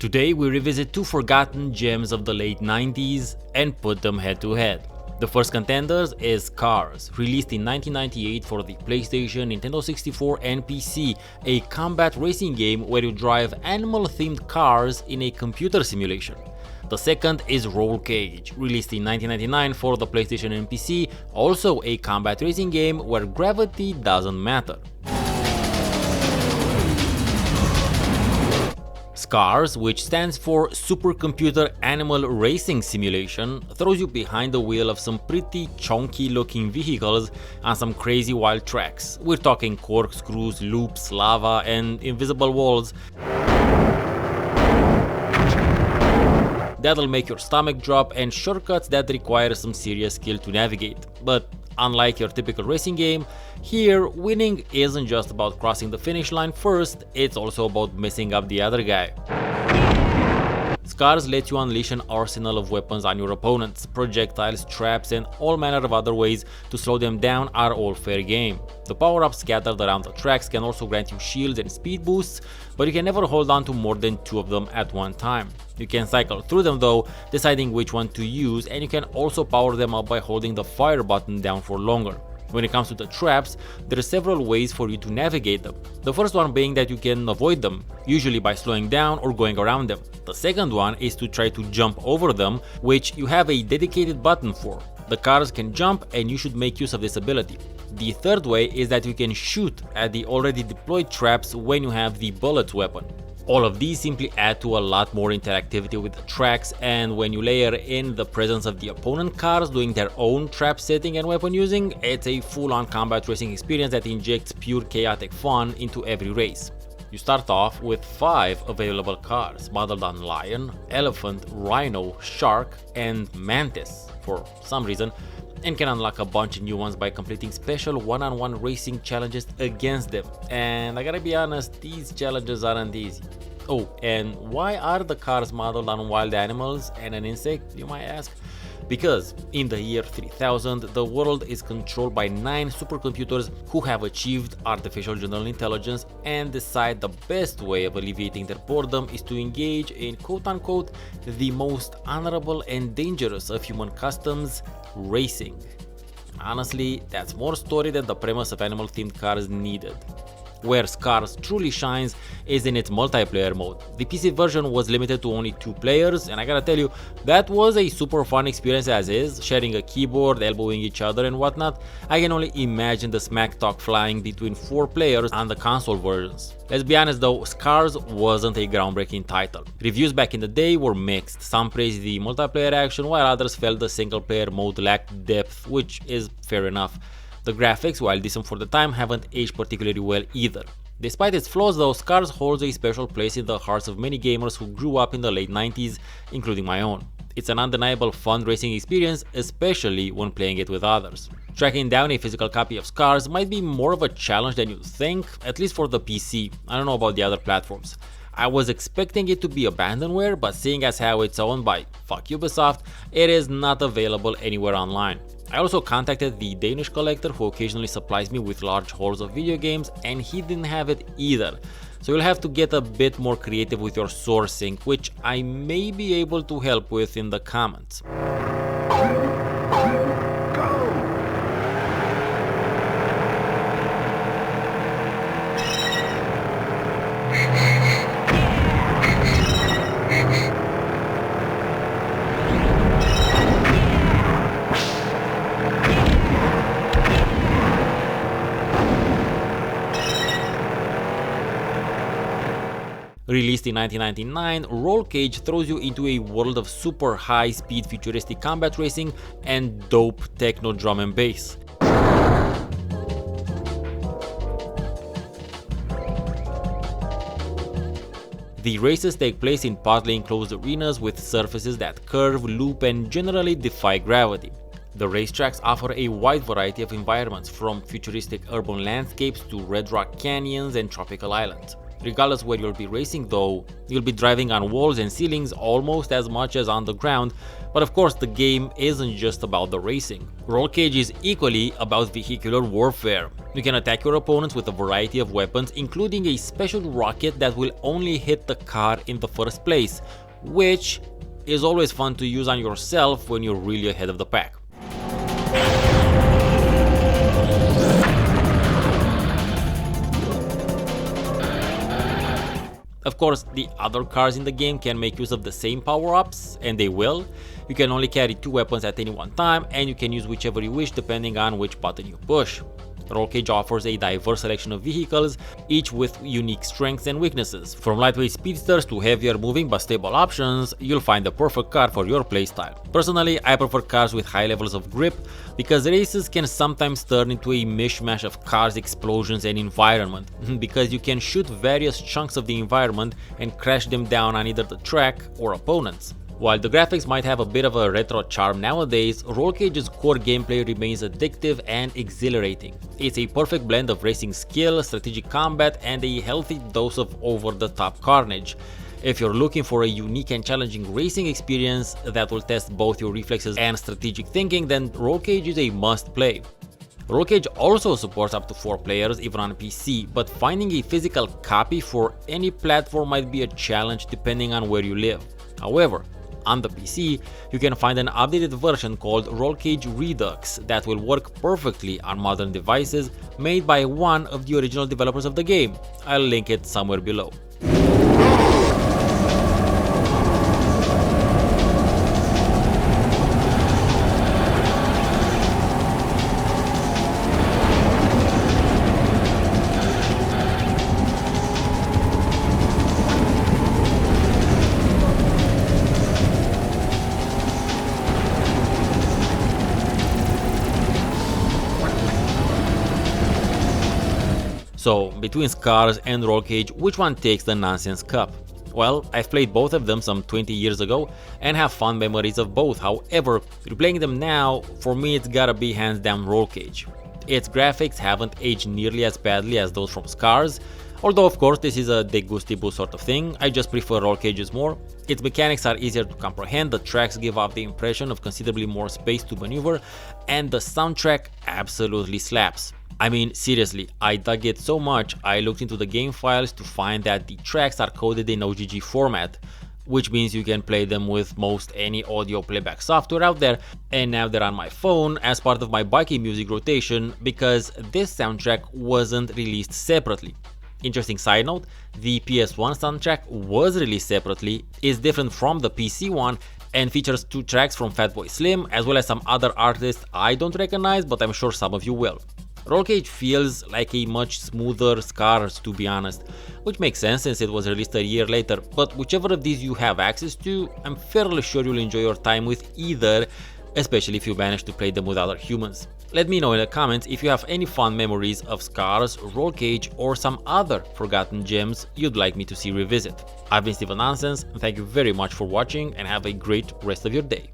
Today we revisit two forgotten gems of the late 90s and put them head to head. The first contenders is S.C.A.R.S, released in 1998 for the PlayStation, Nintendo 64 and PC, a combat racing game where you drive animal-themed cars in a computer simulation. The second is Rollcage, released in 1999 for the PlayStation and PC, also a combat racing game where gravity doesn't matter. S.C.A.R.S, which stands for Supercomputer Animal Racing Simulation, throws you behind the wheel of some pretty chunky looking vehicles on some crazy wild tracks. We're talking corkscrews, loops, lava and invisible walls that'll make your stomach drop, and shortcuts that require some serious skill to navigate. But unlike your typical racing game, here winning isn't just about crossing the finish line first, it's also about messing up the other guy. S.C.A.R.S lets you unleash an arsenal of weapons on your opponents. Projectiles, traps and all manner of other ways to slow them down are all fair game. The power-ups scattered around the tracks can also grant you shields and speed boosts, but you can never hold on to more than two of them at one time. You can cycle through them though, deciding which one to use, and you can also power them up by holding the fire button down for longer. When it comes to the traps, there are several ways for you to navigate them. The first one being that you can avoid them, usually by slowing down or going around them. The second one is to try to jump over them, which you have a dedicated button for. The cars can jump and you should make use of this ability. The third way is that you can shoot at the already deployed traps when you have the bullets weapon. All of these simply add to a lot more interactivity with the tracks, and when you layer in the presence of the opponent cars doing their own trap setting and weapon using, it's a full-on combat racing experience that injects pure chaotic fun into every race. You start off with 5 available cars modeled on lion, elephant, rhino, shark and mantis for some reason, and can unlock a bunch of new ones by completing special one-on-one racing challenges against them. And I gotta be honest, these challenges aren't easy. Oh, and why are the cars modeled on wild animals and an insect, you might ask? Because in the year 3000, the world is controlled by 9 supercomputers who have achieved artificial general intelligence and decide the best way of alleviating their boredom is to engage in quote-unquote the most honorable and dangerous of human customs, racing. Honestly, that's more story than the premise of animal-themed cars needed. Where S.C.A.R.S truly shines is in its multiplayer mode. The PC version was limited to only 2 players, and I gotta tell you, that was a super fun experience as is, sharing a keyboard, elbowing each other and whatnot. I can only imagine the smack talk flying between 4 players on the console versions. Let's be honest though, S.C.A.R.S wasn't a groundbreaking title. Reviews back in the day were mixed. Some praised the multiplayer action while others felt the single player mode lacked depth, which is fair enough. The graphics, while decent for the time, haven't aged particularly well either. Despite its flaws though, S.C.A.R.S holds a special place in the hearts of many gamers who grew up in the late 90s, including my own. It's an undeniable fun racing experience, especially when playing it with others. Tracking down a physical copy of S.C.A.R.S might be more of a challenge than you think, at least for the PC. I don't know about the other platforms. I was expecting it to be abandonware, but seeing as how it's owned by fuck Ubisoft, it is not available anywhere online. I also contacted the Danish collector who occasionally supplies me with large hauls of video games, and he didn't have it either. So you'll have to get a bit more creative with your sourcing, which I may be able to help with in the comments. Released in 1999, Rollcage throws you into a world of super high-speed futuristic combat racing and dope techno drum and bass. The races take place in partly enclosed arenas with surfaces that curve, loop and generally defy gravity. The racetracks offer a wide variety of environments, from futuristic urban landscapes to red rock canyons and tropical islands. Regardless where you'll be racing though, you'll be driving on walls and ceilings almost as much as on the ground, but of course the game isn't just about the racing. Rollcage is equally about vehicular warfare. You can attack your opponents with a variety of weapons, including a special rocket that will only hit the car in the first place, which is always fun to use on yourself when you're really ahead of the pack. Of course, the other cars in the game can make use of the same power-ups, and they will. You can only carry 2 weapons at any one time, and you can use whichever you wish depending on which button you push. Rollcage offers a diverse selection of vehicles, each with unique strengths and weaknesses. From lightweight speedsters to heavier moving but stable options, you'll find the perfect car for your playstyle. Personally, I prefer cars with high levels of grip, because races can sometimes turn into a mishmash of cars, explosions and environment, because you can shoot various chunks of the environment and crash them down on either the track or opponents. While the graphics might have a bit of a retro charm nowadays, Rollcage's core gameplay remains addictive and exhilarating. It's a perfect blend of racing skill, strategic combat, and a healthy dose of over-the-top carnage. If you're looking for a unique and challenging racing experience that will test both your reflexes and strategic thinking, then Rollcage is a must-play. Rollcage also supports up to 4 players even on PC, but finding a physical copy for any platform might be a challenge depending on where you live. However, on the PC, you can find an updated version called Rollcage Redux that will work perfectly on modern devices, made by one of the original developers of the game. I'll link it somewhere below. So, between S.C.A.R.S and Rollcage, which one takes the nonsense cup? Well, I've played both of them some 20 years ago and have fond memories of both. However, replaying them now, for me it's gotta be hands down Rollcage. Its graphics haven't aged nearly as badly as those from S.C.A.R.S, although of course this is a de gustibus sort of thing. I just prefer Rollcage's more. Its mechanics are easier to comprehend, the tracks give off the impression of considerably more space to maneuver, and the soundtrack absolutely slaps. I mean, seriously, I dug it so much I looked into the game files to find that the tracks are coded in OGG format, which means you can play them with most any audio playback software out there, and now they're on my phone as part of my biking music rotation because this soundtrack wasn't released separately. Interesting side note, the PS1 soundtrack was released separately, is different from the PC one, and features 2 tracks from Fatboy Slim as well as some other artists I don't recognize, but I'm sure some of you will. Rollcage feels like a much smoother S.C.A.R.S, to be honest, which makes sense since it was released a year later, but whichever of these you have access to, I'm fairly sure you'll enjoy your time with either, especially if you manage to play them with other humans. Let me know in the comments if you have any fond memories of S.C.A.R.S, Rollcage, or some other forgotten gems you'd like me to see revisit. I've been Steven Nonsense, and thank you very much for watching and have a great rest of your day.